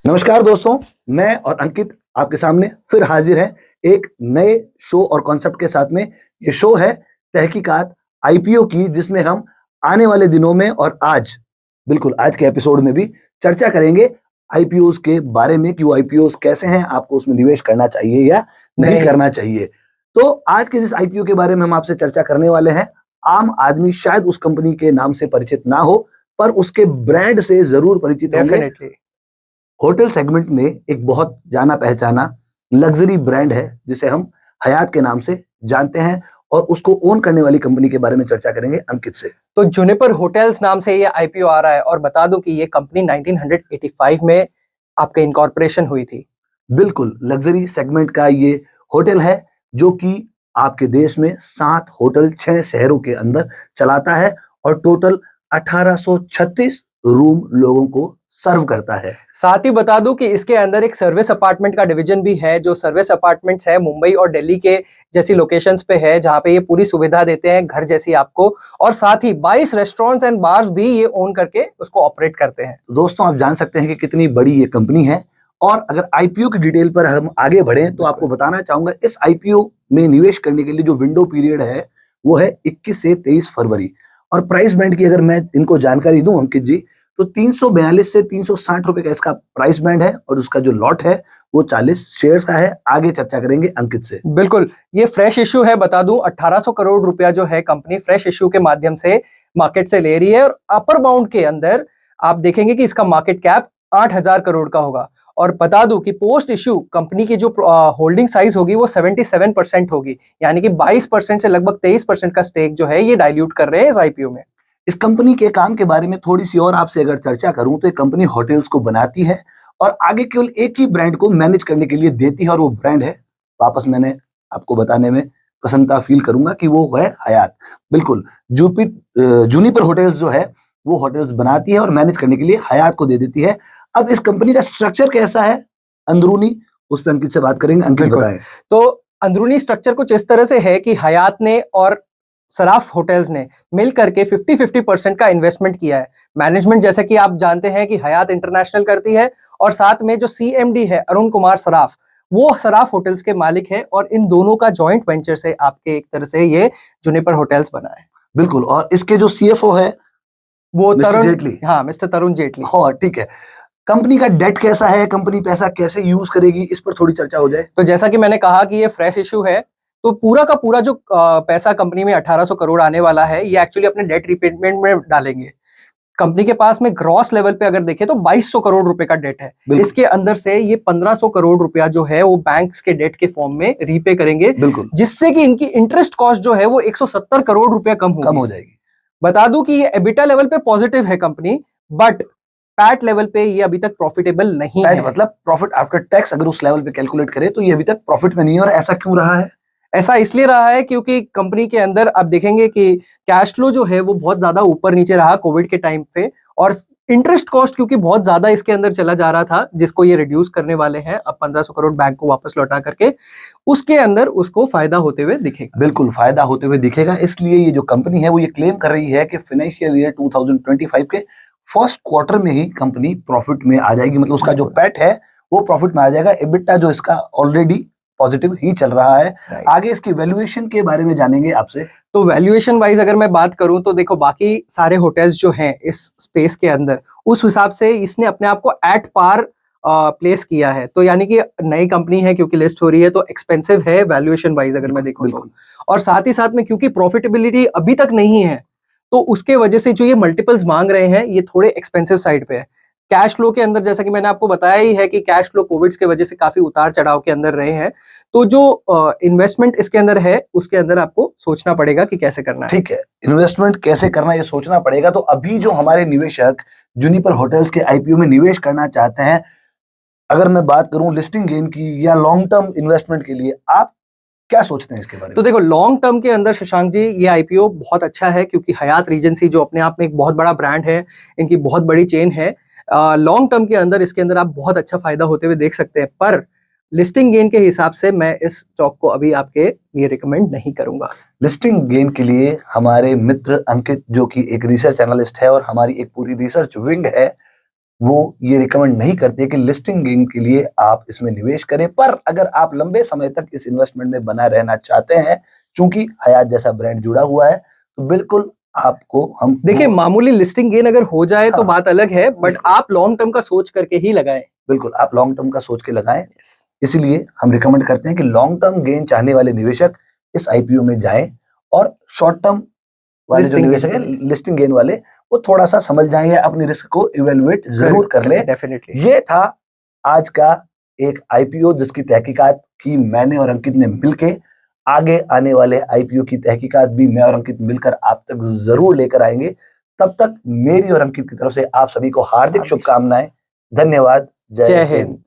नमस्कार दोस्तों, मैं और अंकित आपके सामने फिर हाजिर हैं एक नए शो और कॉन्सेप्ट के साथ में। ये शो है तहकीकात आईपीओ की, जिसमें हम आने वाले दिनों में और बिल्कुल आज के एपिसोड में भी चर्चा करेंगे आईपीओस के बारे में कि वो आईपीओस कैसे हैं, आपको उसमें निवेश करना चाहिए या नहीं करना चाहिए। तो आज के जिस आईपीओ के बारे में हम आपसे चर्चा करने वाले हैं, आम आदमी शायद उस कंपनी के नाम से परिचित ना हो, पर उसके ब्रांड से जरूर परिचित होंगे। डेफिनेटली। होटल सेगमेंट में एक बहुत जाना पहचाना लग्जरी ब्रांड है जिसे हम हयात के नाम से जानते हैं, और उसको ओन करने वाली कंपनी के बारे में चर्चा करेंगे अंकित से। तो जुनिपर होटल्स नाम से ये आईपीओ आ रहा है, और बता दूं कि ये कंपनी 1985 में आपके इनकॉर्पोरेशन हुई थी। बिल्कुल लग्जरी सेगमेंट का ये होटल है, जो कि आपके देश में 7 होटल 6 शहरों के अंदर चलाता है और टोटल 1836 रूम लोगों को सर्व करता है। साथ ही बता दूं कि इसके अंदर एक सर्विस अपार्टमेंट का डिवीजन भी है, जो सर्विस अपार्टमेंट्स है मुंबई और दिल्ली के जैसी लोकेशंस पे है, जहां पे ये पूरी सुविधा देते हैं घर जैसी आपको। और साथ ही 22 रेस्टोरेंट्स एंड बार्स भी ये ओन करके उसको ऑपरेट करते हैं। तो दोस्तों, आप जान सकते हैं कि कितनी बड़ी ये कंपनी है। और अगर आईपीओ की डिटेल पर हम आगे बढ़ें तो आपको बताना चाहूंगा, इस आईपीओ में निवेश करने के लिए जो विंडो पीरियड है वो है 21 से 23 फरवरी। और प्राइस बैंड की अगर मैं इनको जानकारी दूं अंकित जी, तो 342 से 360 रुपए का इसका प्राइस बैंड है, और उसका जो लॉट है वो 40 शेयर्स का है। आगे चर्चा करेंगे अंकित से। बिल्कुल, ये फ्रेश इश्यू है। बता दूं 1800 करोड़ रुपया जो है कंपनी फ्रेश इश्यू के माध्यम से मार्केट से ले रही है, और अपर बाउंड के अंदर आप देखेंगे कि इसका मार्केट कैप 8000 करोड़ का होगा। और बता दूं कि पोस्ट इश्यू कंपनी की जो होल्डिंग साइज होगी वो 77% होगी, यानी कि 22% से लगभग 23% का स्टेक जो है ये डाइल्यूट कर रहे हैं इस आईपीओ में। इस कंपनी के काम के बारे में थोड़ी सी और आपसे अगर चर्चा करूं, तो ये कंपनी होटल्स को बनाती है और आगे केवल एक ही ब्रांड को मैनेज करने के लिए देती है, और वो ब्रांड है, वापस मैंने आपको बताने में प्रसन्नता फील करूंगा कि वो है हयात। बिल्कुल, जूनिपर होटल्स जो है वो होटल्स बनाती है और मैनेज करने के लिए हयात को दे देती है। अब इस कंपनी का स्ट्रक्चर कैसा है अंदरूनी, उस पर अंकित से बात करेंगे। अंकित बताएं। तो अंदरूनी स्ट्रक्चर कुछ इस तरह से है कि हयात ने और सराफ होटल्स ने मिल करके 50-50% का इन्वेस्टमेंट किया है। मैनेजमेंट जैसे कि आप जानते हैं कि हयात इंटरनेशनल करती है, और साथ में जो सीएमडी है अरुण कुमार सराफ, वो सराफ होटल्स के मालिक हैं, और इन दोनों का जॉइंट वेंचर से आपके एक तरह से ये जुनिपर होटल्स बना है। बिल्कुल, और इसके जो सीएफओ है वो मिस्टर जेटली। हाँ, मिस्टर तरुण जेटली। हाँ ठीक है। कंपनी का डेट कैसा है, कंपनी पैसा कैसे यूज करेगी, इस पर थोड़ी चर्चा हो जाए। तो जैसा कि मैंने कहा कि ये फ्रेश इशू है, तो पूरा का पूरा जो पैसा कंपनी में 1800 करोड़ आने वाला है, ये एक्चुअली अपने डेट रिपेमेंट में डालेंगे। कंपनी के पास में ग्रॉस लेवल पे अगर देखें तो 2200 करोड़ रुपए का डेट है। इसके अंदर से ये 1500 करोड़ रुपया जो है वो बैंक्स के डेट के फॉर्म में रीपे करेंगे, जिससे कि इनकी इंटरेस्ट कॉस्ट जो है वो 170 करोड़ रुपया कम हो जाएगी। बता दूं कि ये एबिटा लेवल पे पॉजिटिव है कंपनी, बट पैट लेवल पे ये अभी तक प्रॉफिटेबल नहीं है। मतलब प्रॉफिट आफ्टर टैक्स अगर उस लेवल पे कैलकुलेट करें तो ये अभी तक प्रॉफिट में नहीं है। और ऐसा क्यों रहा है? ऐसा इसलिए रहा है क्योंकि कंपनी के अंदर आप देखेंगे कि कैश फ्लो जो है वो बहुत ज्यादा ऊपर नीचे रहा कोविड के टाइम पे, और इंटरेस्ट कॉस्ट क्योंकि बहुत ज्यादा इसके अंदर चला जा रहा था, जिसको ये रिड्यूस करने वाले हैं अब 1500 करोड़ बैंक को वापस लौटा करके, उसके अंदर उसको फायदा होते हुए दिखेगा। बिल्कुल फायदा होते हुए दिखेगा। इसलिए ये जो कंपनी है वो ये क्लेम कर रही है कि फाइनेंशियल ईयर 2025 के फर्स्ट क्वार्टर में ही कंपनी प्रॉफिट में आ जाएगी। मतलब उसका जो पैट है वो प्रॉफिट में आ जाएगा। एबिटा जो इसका ऑलरेडी पॉजिटिव ही चल रहा है। आगे इसकी वैल्यूएशन के बारे में जानेंगे आपसे। तो वैल्यूएशन वाइज अगर मैं बात करूं तो देखो, बाकी सारे होटल्स जो हैं इस स्पेस के अंदर, उस हिसाब से इसने अपने आप को एट पार प्लेस किया है। तो यानी कि नई कंपनी है, क्योंकि लिस्ट हो रही है, तो एक्सपेंसिव है वैल्यूएशन वाइज अगर मैं देखूं तो। और साथ ही साथ में क्योंकि प्रॉफिटेबिलिटी अभी तक नहीं है, तो उसके वजह से जो ये मल्टीपल्स मांग रहे हैं ये थोड़े एक्सपेंसिव साइड पे है। कैश फ्लो के अंदर जैसा कि मैंने आपको बताया ही है कि कैश फ्लो कोविड के वजह से काफी उतार चढ़ाव के अंदर रहे हैं। तो जो इन्वेस्टमेंट इसके अंदर है उसके अंदर आपको सोचना पड़ेगा कि कैसे करना है। ठीक है, इन्वेस्टमेंट कैसे करना है ये सोचना पड़ेगा। तो अभी जो हमारे निवेशक जुनिपर होटल्स के आईपीओ में निवेश करना चाहते हैं, अगर मैं बात करूं लिस्टिंग गेन की या लॉन्ग टर्म इन्वेस्टमेंट के लिए, आप क्या सोचते हैं इसके बारे में? तो देखो, लॉन्ग टर्म के अंदर शशांक जी ये आईपीओ बहुत अच्छा है, क्योंकि हयात रीजेंसी जो अपने आप में एक बहुत बड़ा ब्रांड है, इनकी बहुत बड़ी चेन है। लॉन्ग टर्म के अंदर इसके अंदर आप बहुत अच्छा फायदा होते हुए देख सकते हैं, पर लिस्टिंग गेन के हिसाब से मैं इस स्टॉक को अभी आपके लिए रिकमेंड नहीं करूंगा। लिस्टिंग गेन के लिए हमारे मित्र अंकित, जो कि एक रिसर्च एनालिस्ट है और हमारी एक पूरी रिसर्च विंग है, वो ये रिकमेंड नहीं करते कि लिस्टिंग गेन के लिए आप इसमें निवेश करें, पर अगर आप लंबे समय तक इस इन्वेस्टमेंट में बना रहना चाहते हैं, चूंकि हयात जैसा ब्रांड जुड़ा हुआ है, तो बिल्कुल आपको हम देखिए मामूली लिस्टिंग गेन अगर हो जाए तो हाँ, बात अलग है, बट बिल्कुल। आप लॉन्ग टर्म का सोच करके ही लगाएं। बिल्कुल आप लॉन्ग टर्म का सोच के लगाएं। Yes. इसीलिए हम रिकमेंड करते हैं कि लॉन्ग टर्म गेन चाहने वाले निवेशक इस आईपीओ में जाएं, और शॉर्ट टर्म वाले जो Listing निवेशक gain हैं, लिस्टिंग गेन वाले, वो थोड़ा सा समझ जाएं या अपनी रिस्क को इवेलुएट जरूर कर ले। डेफिनेटली। ये था आज का एक आईपीओ जिसकी तहकीकात की मैंने और अंकित ने मिलके। आगे आने वाले आईपीओ की तहकीकात भी मैं और अंकित मिलकर आप तक जरूर लेकर आएंगे। तब तक मेरी और अंकित की तरफ से आप सभी को हार्दिक शुभकामनाएं। धन्यवाद। जय जय हिंद। हिंद।